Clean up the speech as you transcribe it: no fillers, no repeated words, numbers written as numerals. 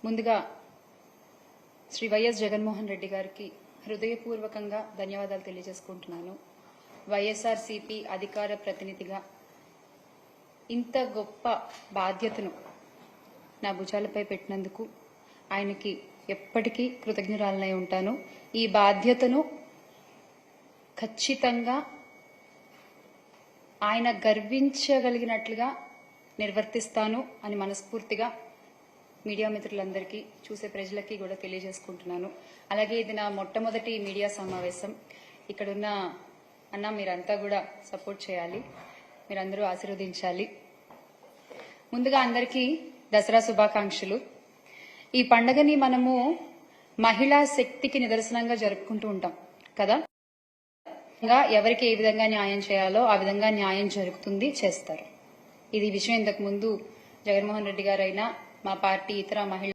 ముందుగా శ్రీ వైఎస్ జగన్మోహన్ రెడ్డి గారికి హృదయపూర్వకంగా ధన్యవాదాలు తెలియజేసుకుంటున్నాను. వైఎస్ఆర్సీపీ అధికార ప్రతినిధిగా ఇంత గొప్ప బాధ్యతను నా భుజాలపై పెట్టినందుకు ఆయనకి ఎప్పటికీ కృతజ్ఞురాలనై ఉంటాను. ఈ బాధ్యతను ఖచ్చితంగా ఆయన గర్వించగలిగినట్లుగా నిర్వర్తిస్తాను అని మనస్ఫూర్తిగా మీడియా మిత్రులందరికీ, చూసే ప్రజలకి కూడా తెలియజేసుకుంటున్నాను. అలాగే ఇది నా మొట్టమొదటి మీడియా సమావేశం. ఇక్కడున్న అన్న మీరంతా కూడా సపోర్ట్ చేయాలి, మీరందరూ ఆశీర్వదించాలి. ముందుగా అందరికీ దసరా శుభాకాంక్షలు. ఈ పండుగని మనము మహిళా శక్తికి నిదర్శనంగా జరుపుకుంటూ ఉంటాం కదా. ఎవరికి ఏ విధంగా న్యాయం చేయాలో ఆ విధంగా న్యాయం జరుగుతుంది, చేస్తారు. ఇది విషయం ఇంతకు ముందు జగన్మోహన్ రెడ్డి గారైనా మా పార్టీ ఇతర మహిళ